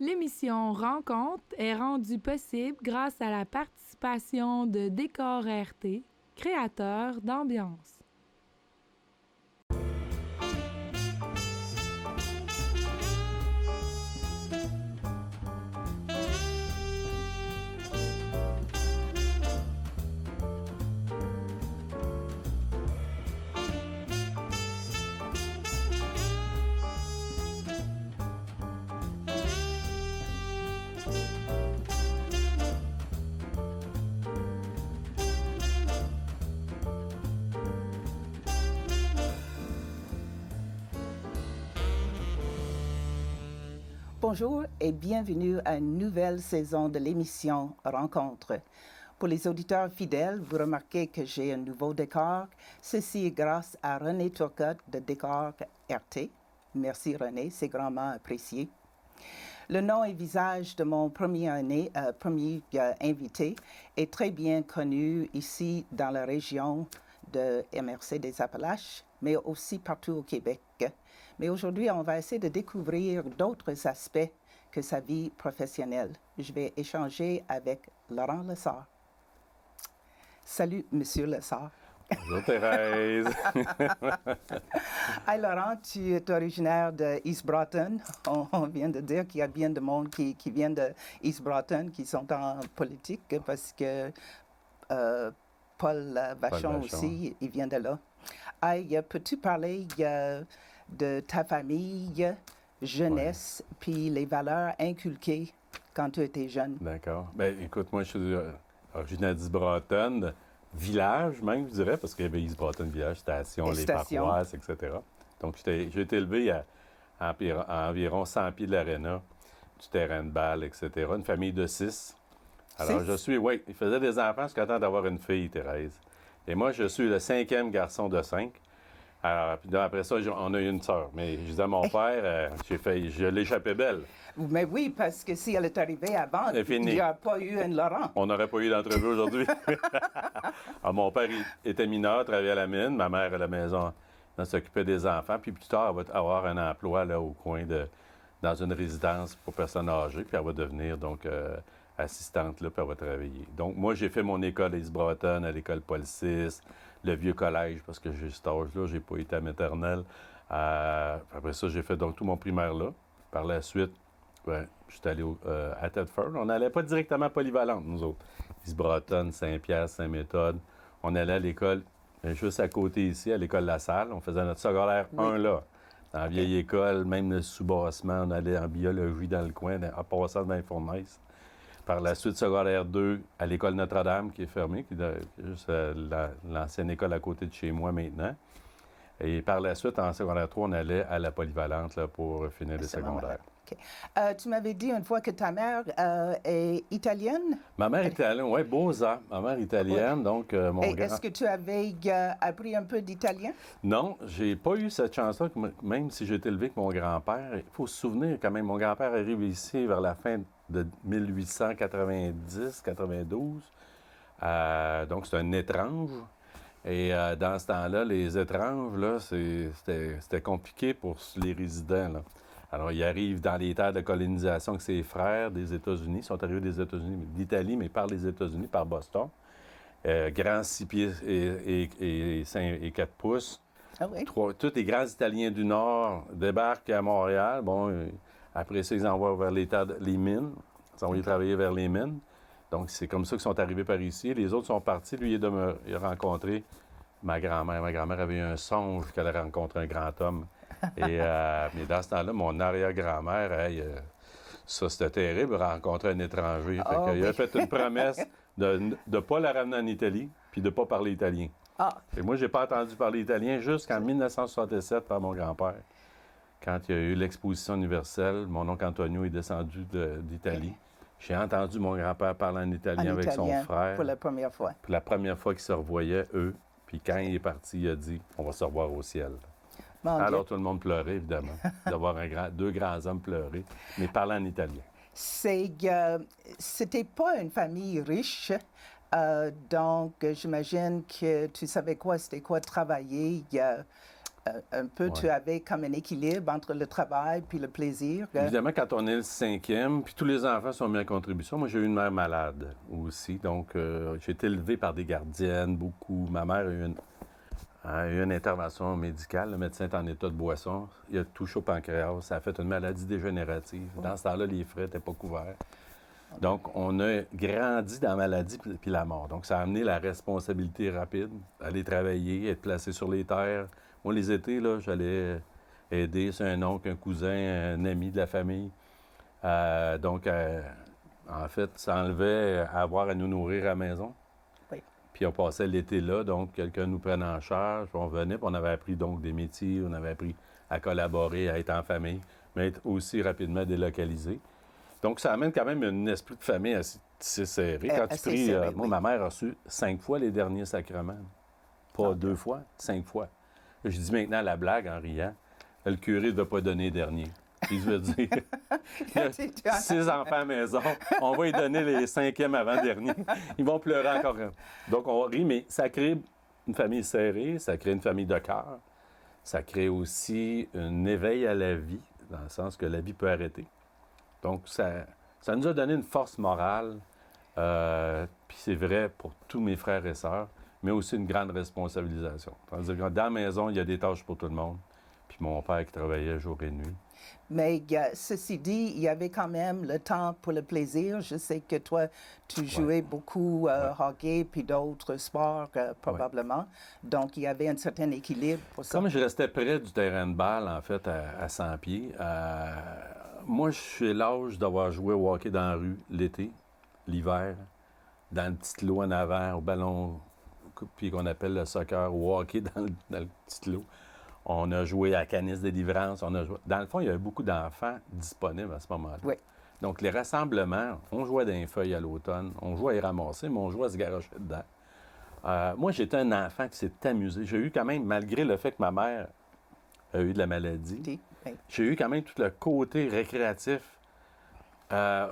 L'émission Rencontre est rendue possible grâce à la participation de Décor RT, créateur d'ambiance. Bonjour et bienvenue à une nouvelle saison de l'émission Rencontre. Pour les auditeurs fidèles, vous remarquez que j'ai un nouveau décor. Ceci est grâce à René Turcotte de Décor RT. Merci René, c'est grandement apprécié. Le nom et visage de mon premier invité est très bien connu ici dans la région de MRC des Appalaches, mais aussi partout au Québec. Mais aujourd'hui, on va essayer de découvrir d'autres aspects que sa vie professionnelle. Je vais échanger avec Laurent Lessard. Salut, Monsieur Lessard. Bonjour Thérèse. Hey Laurent, tu es originaire de East Broughton. On vient de dire qu'il y a bien de monde qui vient de East Broughton, qui sont en politique, parce que Paul Vachon aussi, il vient de là. Hey, peux-tu parler de ta famille, jeunesse, puis les valeurs inculquées quand tu étais jeune? D'accord. Bien, écoute, moi, je suis originaire d'East Broughton, village même, je dirais, parce qu'il y avait East Broughton Village, station, les paroisses, etc. Donc, j'ai été élevé à environ 100 pieds de l'aréna, du terrain de balle, etc. Une famille de 6. Alors, il faisait des enfants jusqu'à temps d'avoir une fille, Thérèse. Et moi, je suis le 5e garçon de 5. Alors, puis après ça, on a eu une sœur. Mais je disais à mon père, je l'ai échappé belle. Mais oui, parce que si elle est arrivée avant, il n'y a pas eu un Laurent. On n'aurait pas eu d'entrevue aujourd'hui. Alors, mon père était mineur, travaillait à la mine. Ma mère à la maison, elle s'occupait des enfants. Puis plus tard, elle va avoir un emploi là, au coin dans une résidence pour personnes âgées. Puis elle va devenir donc assistante là, puis elle va travailler. Donc, moi, j'ai fait mon école à East Broughton, à l'école Paul VI, le vieux collège, parce que j'ai cet âge-là, j'ai pas été à maternelle. Après ça, j'ai fait donc tout mon primaire là. Par la suite, je suis allé à Thetford. On n'allait pas directement à Polyvalente, nous autres. East Broughton, Saint-Pierre, Saint-Méthode. On allait à l'école juste à côté ici, à l'école La Salle. On faisait notre secondaire 1 là. Dans la vieille école, même le sous-bassement, on allait en biologie dans le coin, en passant dans les fournaises. Par la suite, secondaire 2, à l'école Notre-Dame, qui est fermée, qui est juste l'ancienne école à côté de chez moi maintenant. Et par la suite, en secondaire 3, on allait à la Polyvalente là, pour finir les secondaires. Okay. Tu m'avais dit une fois que ta mère est italienne? Ma mère est italienne, oui, Beaux-Arts. Ma mère est italienne, donc mon grand... Est-ce que tu avais appris un peu d'italien? Non, j'ai pas eu cette chance-là, même si j'ai été élevé avec mon grand-père. Il faut se souvenir quand même, mon grand-père arrive ici vers la fin de 1890-92. Donc, c'est un étrange. Et dans ce temps-là, les étranges, là, c'était compliqué pour les résidents, là. Alors, il arrive dans les terres de colonisation avec ses frères des États-Unis. Ils sont arrivés des États-Unis, d'Italie, mais par les États-Unis, par Boston. Grand 6 pieds et 4 pouces. Ah oui? Tous les grands Italiens du Nord débarquent à Montréal. Bon, après ça, ils envoient vers les mines. Ils ont travailler vers les mines. Donc, c'est comme ça qu'ils sont arrivés par ici. Les autres sont partis. Lui, il a rencontré ma grand-mère. Ma grand-mère avait eu un songe qu'elle a rencontré un grand homme. Mais dans ce temps-là, mon arrière-grand-mère, ça, c'était terrible, rencontrer un étranger. Il a fait une promesse de ne pas la ramener en Italie puis de ne pas parler italien. Et moi, je n'ai pas entendu parler italien jusqu'en 1967 par mon grand-père. Quand il y a eu l'exposition universelle, mon oncle Antonio est descendu d'Italie. J'ai entendu mon grand-père parler en italien avec son frère. Pour la première fois. Pour la première fois qu'ils se revoyaient, eux. Puis quand il est parti, il a dit « On va se revoir au ciel ». Alors tout le monde pleurait, évidemment, d'avoir deux grands hommes pleurer, mais parlant en italien. C'était pas une famille riche, donc j'imagine que tu savais c'était quoi travailler. un peu, Ouais. tu avais comme un équilibre entre le travail puis le plaisir. Évidemment, quand on est le cinquième, puis tous les enfants sont mis en contribution. Moi, j'ai eu une mère malade aussi. Donc, j'ai été élevé par des gardiennes, beaucoup. Ma mère a eu une intervention médicale. Le médecin est en état de boisson. Il a touché au pancréas. Ça a fait une maladie dégénérative. Dans ce temps-là, les frais n'étaient pas couverts. Donc, on a grandi dans la maladie puis la mort. Donc, ça a amené la responsabilité rapide, aller travailler, être placé sur les terres. Moi, les étés, là, j'allais aider. C'est un oncle, un cousin, un ami de la famille. En fait, ça enlevait à avoir à nous nourrir à la maison. Oui. Puis on passait l'été là, donc quelqu'un nous prenait en charge. On venait, puis on avait appris donc des métiers, on avait appris à collaborer, à être en famille, mais être aussi rapidement délocalisé. Donc, ça amène quand même un esprit de famille assez serré. Quand tu Assez pries, serré, moi, oui. ma mère a reçu 5 fois les derniers sacrements. Pas 2 fois, 5 fois. Je dis maintenant la blague en riant, le curé ne doit pas donner les derniers. Il veut dire, il a 6 enfants à la maison, on va lui donner les 5e avant-derniers. Ils vont pleurer encore. Donc, on rit, mais ça crée une famille serrée, ça crée une famille de cœur. Ça crée aussi un éveil à la vie, dans le sens que la vie peut arrêter. Donc, ça nous a donné une force morale, puis c'est vrai pour tous mes frères et sœurs, mais aussi une grande responsabilisation. C'est-à-dire que dans la maison, il y a des tâches pour tout le monde, puis mon père qui travaillait jour et nuit. Mais ceci dit, il y avait quand même le temps pour le plaisir. Je sais que toi, tu jouais beaucoup hockey puis d'autres sports probablement. Donc, il y avait un certain équilibre pour ça. Comme je restais près du terrain de balle, en fait, à 100 pieds, moi, je suis l'âge d'avoir joué au hockey dans la rue l'été, l'hiver, dans le petit lot en avant, au ballon, puis qu'on appelle le soccer, au hockey dans le petit lot. On a joué à Canis Délivrance. Dans le fond, il y avait beaucoup d'enfants disponibles à ce moment-là. Oui. Donc, les rassemblements, on jouait dans les feuilles à l'automne, on jouait à y ramasser, mais on jouait à se garocher dedans. Moi, j'étais un enfant qui s'est amusé. J'ai eu quand même, malgré le fait que ma mère a eu de la maladie, Oui. j'ai eu quand même tout le côté récréatif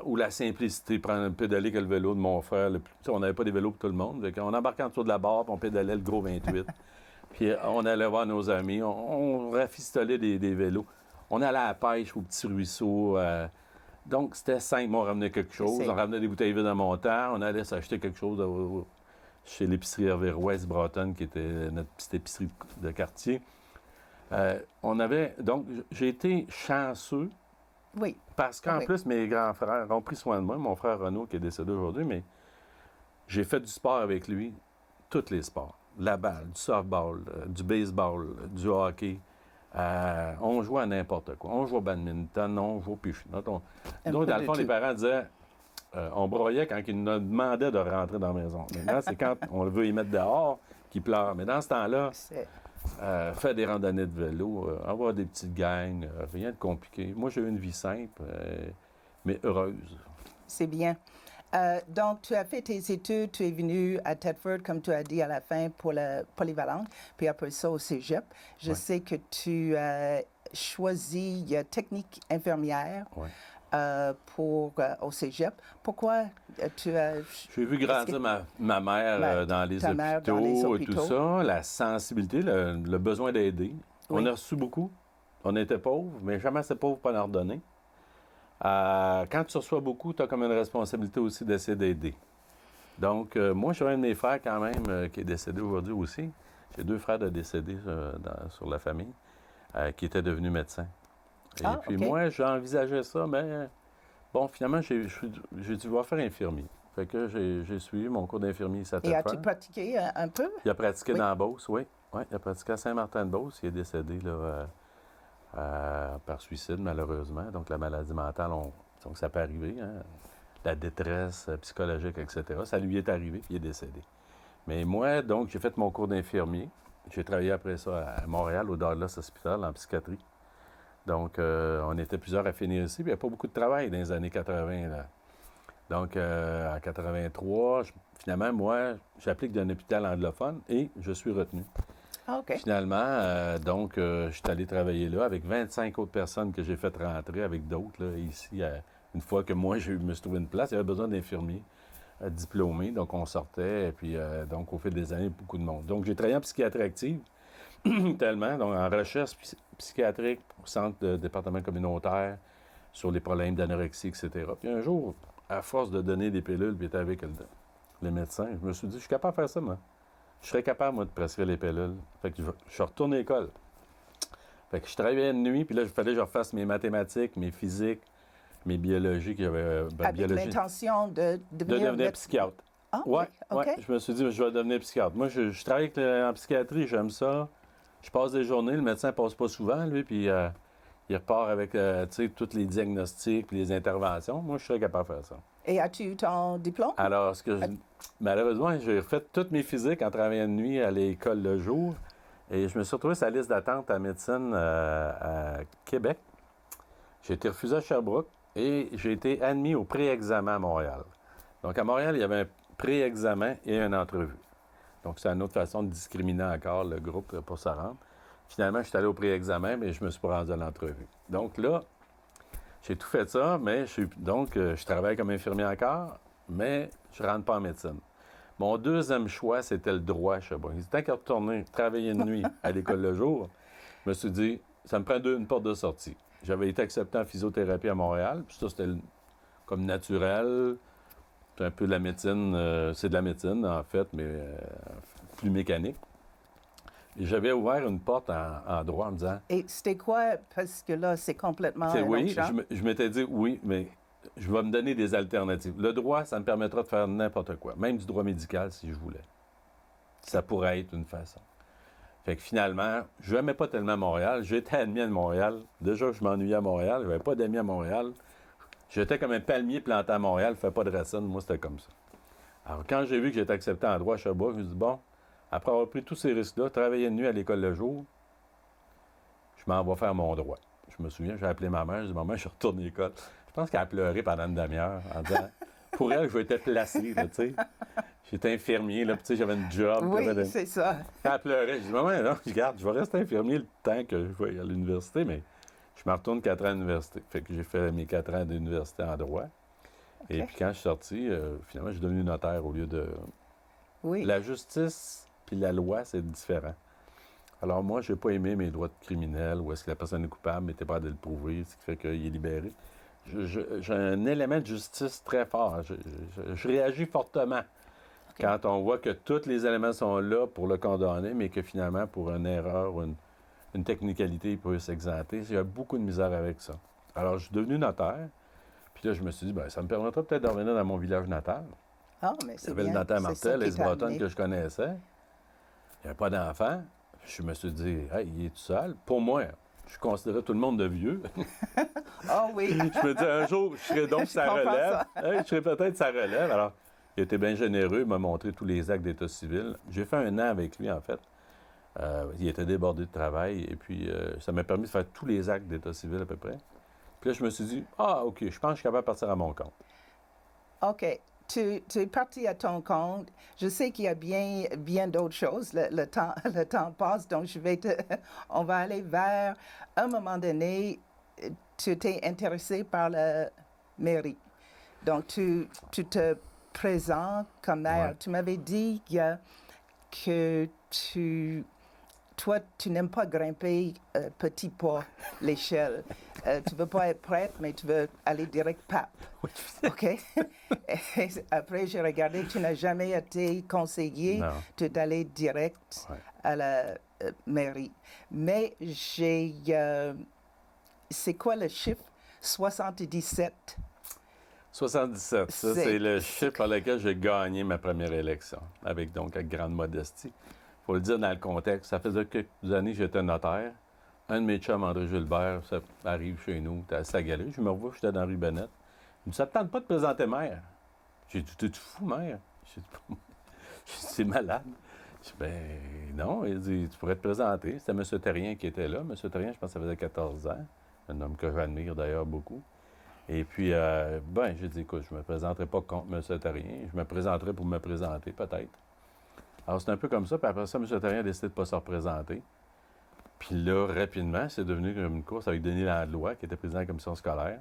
ou la simplicité, prendre un pédalé que le vélo de mon frère. On n'avait pas des vélos pour tout le monde. On embarquait en dessous de la barre, puis on pédalait le gros 28. Puis on allait voir nos amis, on rafistolait des vélos. On allait à la pêche au petit ruisseau. Donc, c'était simple. On ramenait quelque chose. On ramenait des bouteilles vides en montant. On allait s'acheter quelque chose chez l'épicerie Hervé Roy, East Broughton, qui était notre petite épicerie de quartier. Donc, j'ai été chanceux. Oui. Parce qu'en plus, mes grands frères ont pris soin de moi. Mon frère Renaud, qui est décédé aujourd'hui, mais j'ai fait du sport avec lui, tous les sports. La balle, du softball, du baseball, du hockey. On jouait à n'importe quoi. On jouait au badminton, on jouait au pichinotte. Donc, dans le fond, les parents disaient, on broyait quand ils nous demandaient de rentrer dans la maison. Maintenant, c'est quand on veut y mettre dehors qu'ils pleurent. Mais dans ce temps-là, faire des randonnées de vélo, avoir des petites gangs, rien de compliqué. Moi, j'ai eu une vie simple, mais heureuse. C'est bien. Donc, tu as fait tes études, tu es venu à Thetford, comme tu as dit à la fin, pour la polyvalente, puis après ça au cégep. Je sais que tu as choisi technique infirmière au cégep. Pourquoi tu as... J'ai vu grandir ma mère dans les hôpitaux et tout ça, la sensibilité, le besoin d'aider. On a reçu beaucoup. On était pauvres, mais jamais assez pauvres pour en redonner. Quand tu reçois beaucoup, tu as comme une responsabilité aussi d'essayer d'aider. Donc, moi, j'ai un de mes frères quand même qui est décédé aujourd'hui aussi. J'ai 2 frères de décédés sur la famille qui étaient devenus médecins. Et puis moi, j'envisageais ça, mais bon, finalement, j'ai dû voir faire infirmier. Fait que j'ai suivi mon cours d'infirmier à Thetford. Et as-tu pratiqué un peu? Il a pratiqué dans la Beauce, oui. Oui, il a pratiqué à Saint-Martin-de-Beauce. Il est décédé là, par suicide, malheureusement. Donc, la maladie mentale, donc ça peut arriver, hein? La détresse psychologique, etc. Ça lui est arrivé, puis il est décédé. Mais moi, donc, j'ai fait mon cours d'infirmier. J'ai travaillé après ça à Montréal, au Douglas Hospital, en psychiatrie. Donc, on était plusieurs à finir ici, puis il n'y a pas beaucoup de travail dans les années 80, là. Donc, en 83, finalement, moi, j'applique d'un hôpital anglophone et je suis retenu. Finalement, donc, je suis allé travailler là avec 25 autres personnes que j'ai fait rentrer avec d'autres, là, ici. Une fois que moi, je me suis trouvé une place, il y avait besoin d'infirmiers diplômés. Donc, on sortait, et puis, donc, au fil des années, beaucoup de monde. Donc, j'ai travaillé en psychiatrie active. tellement. Donc, en recherche psychiatrique au centre de département communautaire sur les problèmes d'anorexie, etc. Puis un jour, à force de donner des pilules, puis j'étais avec le médecin, je me suis dit, je suis capable de faire ça, moi. Je serais capable, moi, de prescrire les pilules. Fait que je suis retourné à l'école. Fait que je travaillais de nuit, puis là, il fallait que je refasse mes mathématiques, mes physiques, mes biologies. Avec l'intention de devenir psychiatre. Ah, Oui, OK. ouais, je me suis dit, je vais devenir psychiatre. Moi, je travaille en psychiatrie, j'aime ça. Je passe des journées, le médecin passe pas souvent, lui, puis il repart avec, tu sais, tous les diagnostics, puis les interventions. Moi, je serais capable de faire ça. Et as-tu eu ton diplôme? Alors, malheureusement, j'ai refait toutes mes physiques en travaillant de nuit à l'école le jour. Et je me suis retrouvé sur la liste d'attente à médecine à Québec. J'ai été refusé à Sherbrooke et j'ai été admis au pré-examen à Montréal. Donc, à Montréal, il y avait un pré-examen et une entrevue. Donc, c'est une autre façon de discriminer encore le groupe pour se rendre. Finalement, je suis allé au pré-examen, mais je me suis pas rendu à l'entrevue. Donc là, j'ai tout fait ça, mais je travaille comme infirmier encore, mais je ne rentre pas en médecine. Mon deuxième choix, c'était le droit à Sherbrooke. Tant qu'à retourner travailler de nuit à l'école le jour, je me suis dit, ça me prend une porte de sortie. J'avais été accepté en physiothérapie à Montréal, puis ça, c'était comme naturel. C'est un peu de la médecine, c'est de la médecine, en fait, mais plus mécanique. Et j'avais ouvert une porte en droit en me disant... Et c'était quoi? Parce que là, c'est complètement oui, je m'étais dit oui, mais je vais me donner des alternatives. Le droit, ça me permettra de faire n'importe quoi, même du droit médical si je voulais. Ça pourrait être une façon. Fait que finalement, je n'aimais pas tellement Montréal. J'étais admis à Montréal. Déjà, je m'ennuyais à Montréal. Je n'avais pas d'amis à Montréal. J'étais comme un palmier planté à Montréal. Je ne fais pas de racines. Moi, c'était comme ça. Alors, quand j'ai vu que j'étais accepté en droit à Sherbrooke, je me suis dit, bon, après avoir pris tous ces risques-là, travailler de nuit à l'école le jour, je m'en vais faire mon droit. Je me souviens, j'ai appelé ma mère. J'ai dit, maman, je suis retourné à l'école. Je pense qu'elle a pleuré pendant une demi-heure en disant, pour elle, je étais placé, là, tu sais. J'étais infirmier, là, puis tu sais, j'avais une job. Oui, c'est ça. Elle pleurait. Je dis, maman, non, regarde, je vais rester infirmier le temps que je vais aller à l'université, mais je me retourne 4 ans à l'université. Fait que j'ai fait mes 4 ans d'université en droit. Okay. Et puis quand je suis sorti, finalement, je suis devenu notaire au lieu de... Oui. La justice puis la loi, c'est différent. Alors moi, je n'ai pas aimé mes droits de criminel, où est-ce que la personne est coupable, mais tu n'es pas de le prouver, ce qui fait qu'il est libéré. J'ai un élément de justice très fort. Je réagis fortement. Okay. Quand on voit que tous les éléments sont là pour le condamner, mais que finalement, pour une erreur ou une technicalité, il peut s'exempter, j'ai beaucoup de misère avec ça. Alors, je suis devenu notaire. Puis là, je me suis dit, bien, ça me permettra peut-être de revenir dans mon village natal. Ah, mais c'est bien. Il y avait le notaire Martel, les Bretonnes que je connaissais. Il n'y avait pas d'enfant. Je me suis dit, hey, il est tout seul. Pour moi, je considérais tout le monde de vieux. Ah oui. Je me dis, un jour, je serai donc sa relève. Hey, je serai peut-être sa relève. Alors, il était bien généreux, il m'a montré tous les actes d'état civil. J'ai fait un an avec lui, en fait. Il était débordé de travail. Et puis, ça m'a permis de faire tous les actes d'état civil à peu près. Puis là, je me suis dit, OK, je pense que je suis capable de partir à mon compte. OK. Tu es parti à ton compte. Je sais qu'il y a bien d'autres choses. Le temps passe, donc on va aller vers, à un moment donné, tu t'es intéressé par la mairie. Donc, tu te présentes comme maire. Ouais. Tu m'avais dit que toi, tu n'aimes pas grimper petit pas l'échelle. Tu ne veux pas être prête, mais tu veux aller direct pape. Oui. OK? Et après, j'ai regardé, tu n'as jamais été conseiller. Non. Tu es allé direct à la mairie. Mais c'est quoi le chiffre? 77. 77, ça, c'est le chiffre par lequel j'ai gagné ma première élection, avec grande modestie. Il faut le dire dans le contexte. Ça faisait quelques années que j'étais notaire. Un de mes chums, André Gilbert, ça arrive chez nous, t'es à sa galerie. Je me revois, j'étais dans rue Bennett. Il me dit, ça ne te tente pas de présenter maire? J'ai dit, t'es fou, maire? J'ai dit, c'est malade. Je dis, ben non. Il dit, tu pourrais te présenter. C'était M. Terrien qui était là. M. Terrien, je pense que ça faisait 14 ans. Un homme que j'admire d'ailleurs beaucoup. Et puis, j'ai dit, écoute, je ne me présenterai pas contre M. Terrien. Je me présenterai pour me présenter, peut-être. Alors, c'est un peu comme ça. Puis après ça, M. Terrien a décidé de ne pas se représenter. Puis là, rapidement, c'est devenu une course avec Denis Landlois, qui était président de la commission scolaire.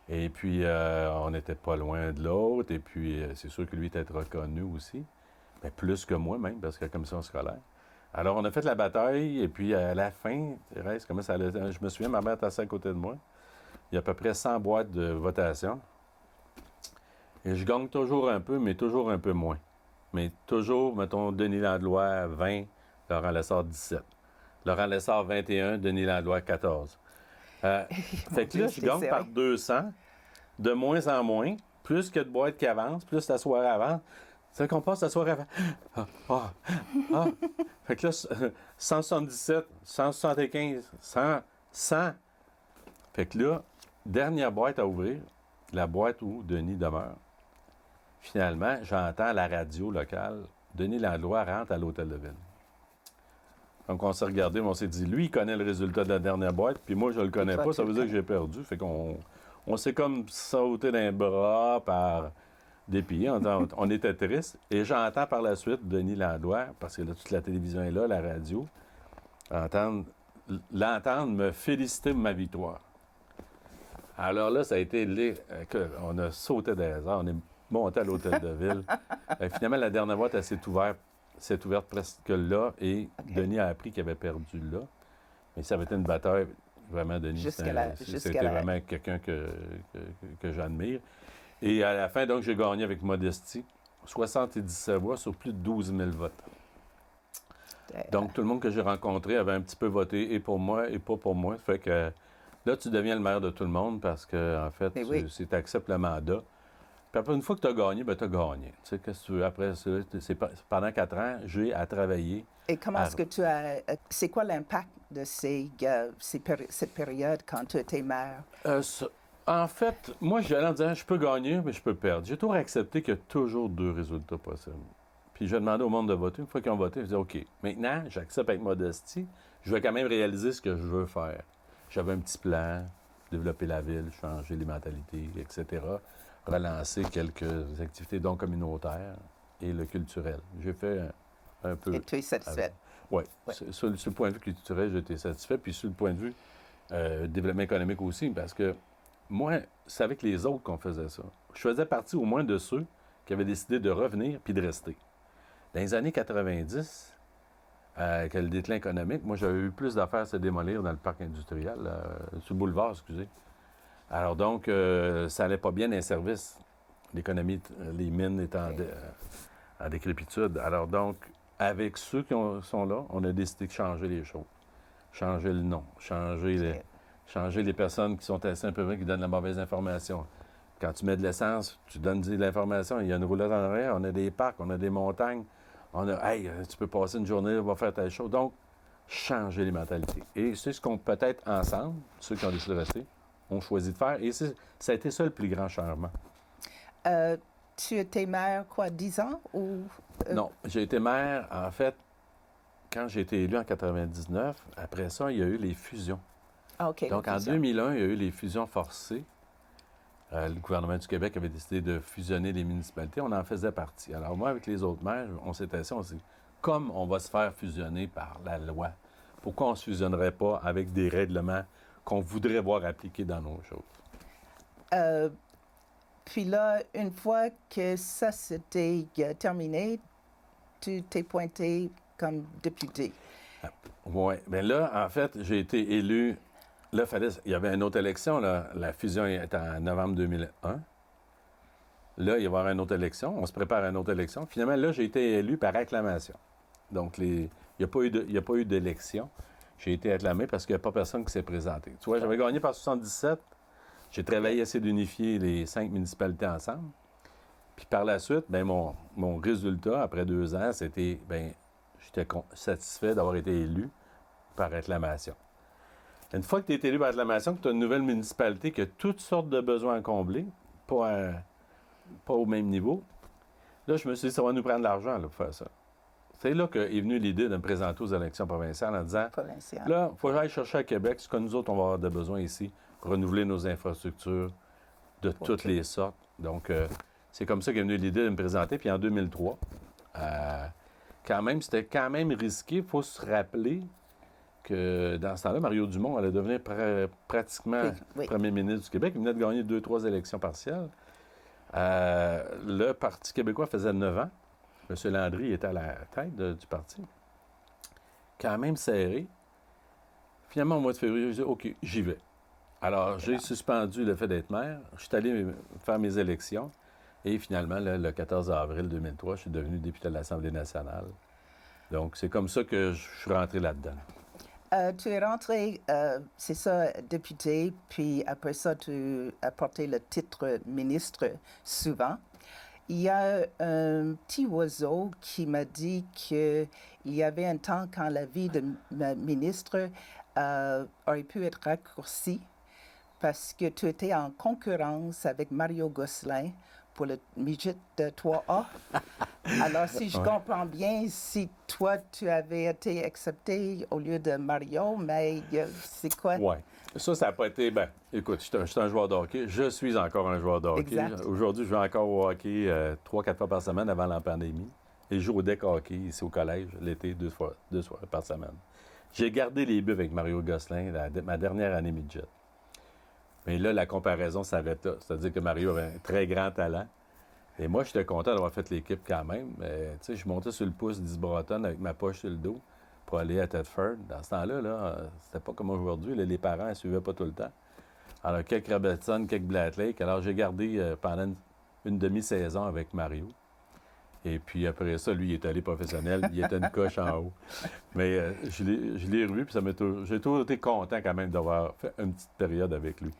Et puis, on n'était pas loin de l'autre. Et puis, c'est sûr que lui était reconnu aussi. Bien, plus que moi même, parce que la commission scolaire. Alors, on a fait la bataille, et puis à la fin, Thérèse, comment ça allait? Je me souviens, ma mère était assise à côté de moi. Il y a à peu près 100 boîtes de votation. Et je gagne toujours un peu, mais toujours un peu moins. Mais toujours, mettons, Denis Landlois, 20, Laurent Lessard, 17. Laurent Lessard, 21, Denis Landlois, 14. Fait que là, je gagne par 200, de moins en moins, plus que de boîtes qui avancent, plus la soirée avance. C'est qu'on passe la soirée avant. Fait que là, 177, 175, 100, 100. Fait que là, dernière boîte à ouvrir, la boîte où Denis demeure. Finalement, j'entends à la radio locale, Denis Landlois rentre à l'hôtel de ville. Donc, on s'est regardé, on s'est dit, lui, il connaît le résultat de la dernière boîte, puis moi, je le connais pas, ça veut dire que j'ai perdu. Fait qu'on s'est comme sauté d'un bras par dépit. On était triste. Et j'entends par la suite Denis Landlois, parce que là, toute la télévision est là, la radio, l'entendre me féliciter de ma victoire. Alors là, ça a été... On a sauté des airs, on est monté à l'hôtel de ville. Finalement, la dernière boîte, elle s'est ouverte presque là, et Denis a appris qu'il avait perdu là. Mais ça avait été une bataille, vraiment, Denis. C'était vraiment quelqu'un que j'admire. Et à la fin, donc, j'ai gagné avec modestie 77 voix sur plus de 12 000 votes. Donc, tout le monde que j'ai rencontré avait un petit peu voté, et pour moi, et pas pour moi. Fait que là, tu deviens le maire de tout le monde parce que, en fait, tu acceptes le mandat. Puis après, une fois que tu as gagné, bien, tu as gagné. Tu sais, qu'est-ce que tu veux? Après, pendant 4 ans, j'ai à travailler. Et comment est-ce que tu as... C'est quoi l'impact de cette période quand tu étais maire? En fait, moi, j'allais en disant, je peux gagner, mais je peux perdre. J'ai toujours accepté qu'il y a toujours 2 résultats possibles. Puis je demandais au monde de voter. Une fois qu'ils ont voté, je disais, OK, maintenant, j'accepte avec modestie. Je vais quand même réaliser ce que je veux faire. J'avais un petit plan, développer la ville, changer les mentalités, etc., relancer quelques activités, dont communautaires et le culturel. J'ai fait un peu... Et tu es satisfaite? Oui. Sur le point de vue culturel, j'ai été satisfait. Puis sur le point de vue développement économique aussi, parce que moi, c'est avec les autres qu'on faisait ça. Je faisais partie au moins de ceux qui avaient décidé de revenir puis de rester. Dans les années 90, avec le déclin économique, moi, j'avais eu plus d'affaires à se démolir dans le parc industriel, sur le boulevard, excusez. Alors donc, ça n'allait pas bien dans les services. L'économie, les mines étaient en décrépitude. Alors donc, avec ceux qui sont là, on a décidé de changer les choses. Changer le nom, changer les personnes qui sont assis un peu qui donnent la mauvaise information. Quand tu mets de l'essence, tu donnes de l'information. Il y a une roulotte en arrière, on a des parcs, on a des montagnes. On a, hey, tu peux passer une journée, on va faire telle chose. Donc, changer les mentalités. Et c'est ce qu'on peut-être ensemble, ceux qui ont décidé de rester, ont choisi de faire. Et ça a été ça le plus grand changement. Tu étais maire, 10 ans? Ou, Non, j'ai été maire, en fait, quand j'ai été élu en 99. Après ça, il y a eu les fusions. Ah, OK. Donc, en 2001, il y a eu les fusions forcées. Le gouvernement du Québec avait décidé de fusionner les municipalités. On en faisait partie. Alors, moi, avec les autres maires, on s'était assis, on s'est dit, comme on va se faire fusionner par la loi, pourquoi on ne se fusionnerait pas avec des règlements qu'on voudrait voir appliqués dans nos choses? Puis là, une fois que ça s'était terminé, tu t'es pointé comme député. Oui. Bien là, en fait, j'ai été élu. Là, il y avait une autre élection. Là. La fusion est en novembre 2001. Là, il va y avoir une autre élection. On se prépare à une autre élection. Finalement, là, j'ai été élu par acclamation. Donc, il n'y a pas eu d'élection. J'ai été acclamé parce qu'il n'y a pas personne qui s'est présenté. Tu vois, j'avais gagné par 77. J'ai travaillé à essayer d'unifier les 5 municipalités ensemble. Puis par la suite, bien, mon résultat, après 2 ans, c'était, bien, j'étais satisfait d'avoir été élu par acclamation. Une fois que tu es élu par acclamation, que tu as une nouvelle municipalité qui a toutes sortes de besoins à combler, pas au même niveau, là, je me suis dit, ça va nous prendre de l'argent là, pour faire ça. C'est là qu'est venue l'idée de me présenter aux élections provinciales en disant, là, il faut que j'aille chercher à Québec ce que nous autres, on va avoir de besoin ici, renouveler nos infrastructures de toutes les sortes. Donc, c'est comme ça qu'est venue l'idée de me présenter. Puis en 2003, c'était quand même risqué. Il faut se rappeler que dans ce temps-là, Mario Dumont allait devenir pratiquement premier ministre du Québec. Il venait de gagner 2-3 élections partielles. Le Parti québécois faisait 9 ans. M. Landry était à la tête du parti. quand même serré. Finalement, au mois de février, j'ai dit, OK, j'y vais. Alors, j'ai suspendu le fait d'être maire. Je suis allé faire mes élections. Et finalement, là, le 14 avril 2003, je suis devenu député de l'Assemblée nationale. Donc, c'est comme ça que je suis rentré là-dedans. Tu es rentré, c'est ça, député, puis après ça, tu as porté le titre ministre souvent. Il y a un petit oiseau qui m'a dit qu'il y avait un temps quand la vie de ministre aurait pu être raccourcie parce que tu étais en concurrence avec Mario Gosselin pour le midget de 3A. Alors, si je comprends bien, si toi, tu avais été accepté au lieu de Mario, mais c'est quoi? Oui. Ça n'a pas été... Ben, écoute, je suis un joueur de hockey. Je suis encore un joueur de hockey. Exact. Aujourd'hui, je vais encore au hockey 3-4 fois par semaine avant la pandémie. Et je joue au deck hockey ici au collège, l'été, deux fois par semaine. J'ai gardé les buts avec Mario Gosselin ma dernière année midget. Mais là, la comparaison s'arrête là. C'est-à-dire que Mario avait un très grand talent. Et moi, j'étais content d'avoir fait l'équipe quand même. Mais, tu sais, je montais sur le pouce d'East Broughton avec ma poche sur le dos pour aller à Thetford. Dans ce temps-là, c'était pas comme aujourd'hui. Là, les parents ne suivaient pas tout le temps. Alors, quelques Robertson, quelques Blatlake. Alors, j'ai gardé pendant une demi-saison avec Mario. Et puis après ça, lui, il est allé professionnel. Il était une coche en haut. Mais je l'ai revu, puis j'ai toujours été content quand même d'avoir fait une petite période avec lui.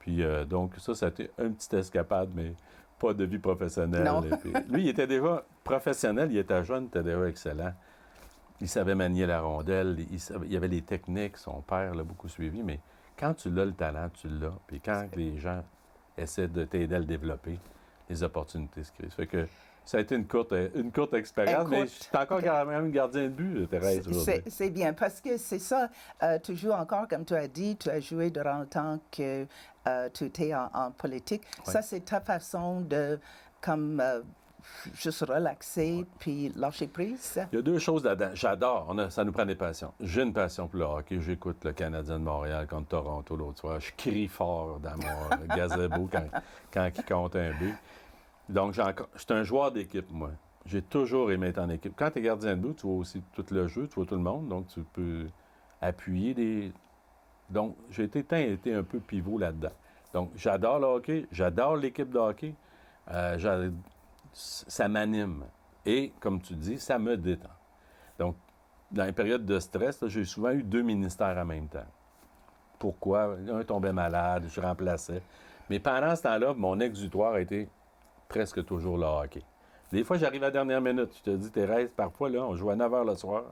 Puis donc, ça a été une petite escapade, mais pas de vie professionnelle. Non. Puis, lui, il était déjà professionnel, il était jeune, il était déjà excellent. Il savait manier la rondelle, il avait les techniques, son père l'a beaucoup suivi, mais quand tu l'as, le talent, tu l'as. Puis quand les gens essaient de t'aider à le développer, les opportunités se créent. Ça fait que ça a été une courte expérience, mais je suis encore quand même gardien de but, Thérèse. C'est bien, parce que c'est ça, tu joues encore, comme tu as dit, tu as joué durant le temps que tu étais en politique. Ouais. Ça, c'est ta façon de, comme, juste relaxer puis lâcher prise. Il y a deux choses là-dedans. J'adore, ça nous prend des passions. J'ai une passion pour le hockey. J'écoute le Canadien de Montréal contre Toronto l'autre soir. Je crie fort dans mon gazebo quand il compte un but. Donc, je suis un joueur d'équipe, moi. J'ai toujours aimé être en équipe. Quand tu es gardien de but, tu vois aussi tout le jeu, tu vois tout le monde, donc tu peux appuyer des... Donc, j'ai été un peu pivot là-dedans. Donc, j'adore le hockey, j'adore l'équipe de hockey. Ça m'anime. Et, comme tu dis, ça me détend. Donc, dans les périodes de stress, là, j'ai souvent eu 2 ministères en même temps. Pourquoi? Un tombait malade, je remplaçais. Mais pendant ce temps-là, mon exutoire a été presque toujours le hockey. Des fois, j'arrive à la dernière minute. Je te dis, Thérèse, parfois, là, on joue à 9 h le soir.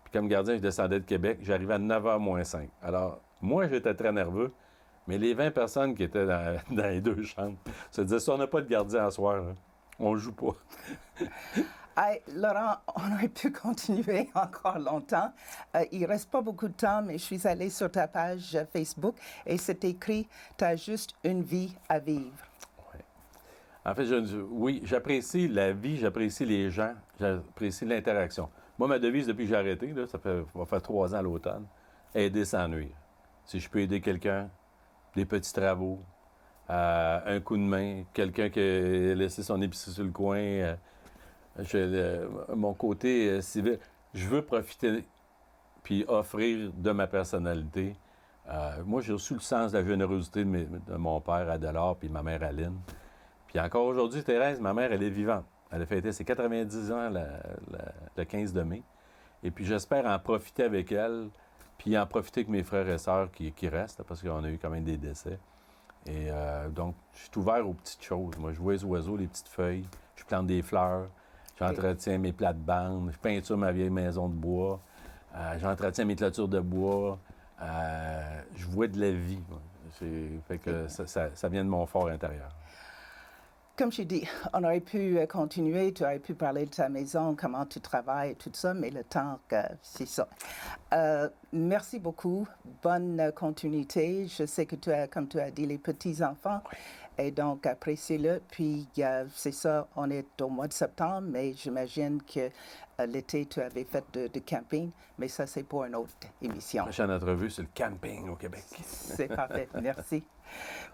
Puis comme gardien, je descendais de Québec. J'arrivais à 9 h moins 5. Alors, moi, j'étais très nerveux. Mais les 20 personnes qui étaient dans les deux chambres se disaient, si on n'a pas de gardien à soir, là, on ne joue pas. Hey, Laurent, on aurait pu continuer encore longtemps. Il ne reste pas beaucoup de temps, mais je suis allée sur ta page Facebook et c'est écrit « Tu as juste une vie à vivre ». En fait, oui, j'apprécie la vie, j'apprécie les gens, j'apprécie l'interaction. Moi, ma devise depuis que j'ai arrêté, là, va faire 3 ans à l'automne, aider sans nuire. Si je peux aider quelqu'un, des petits travaux, un coup de main, quelqu'un qui a laissé son épicerie sur le coin, mon côté civil, je veux profiter puis offrir de ma personnalité. Moi, j'ai reçu le sens de la générosité de mon père, Adélard, puis ma mère, Aline. Puis encore aujourd'hui, Thérèse, ma mère, elle est vivante. Elle a fêté ses 90 ans le 15 de mai. Et puis j'espère en profiter avec elle, puis en profiter avec mes frères et sœurs qui restent, parce qu'on a eu quand même des décès. Et donc, je suis ouvert aux petites choses. Moi, je vois les oiseaux, les petites feuilles, je plante des fleurs, j'entretiens mes plates-bandes, je peinture ma vieille maison de bois, j'entretiens mes clôtures de bois, je vois de la vie. Fait que ça vient de mon fort intérieur. Comme je dis, on aurait pu continuer, tu aurais pu parler de ta maison, comment tu travailles, tout ça, mais le temps, c'est ça. Merci beaucoup, bonne continuité. Je sais que tu as, comme tu as dit, les petits-enfants, et donc apprécie-le. Puis c'est ça, on est au mois de septembre, mais j'imagine que l'été, tu avais fait de camping, mais ça, c'est pour une autre émission. La prochaine entrevue, c'est le camping au Québec. C'est parfait, merci.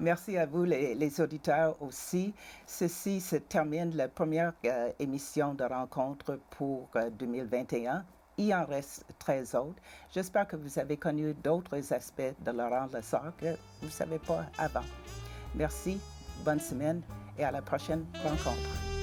Merci à vous, les auditeurs aussi. Ceci se termine la première émission de rencontre pour 2021. il en reste 13 autres. J'espère que vous avez connu d'autres aspects de Laurent Lessard que vous ne savez pas avant. Merci, bonne semaine et à la prochaine rencontre.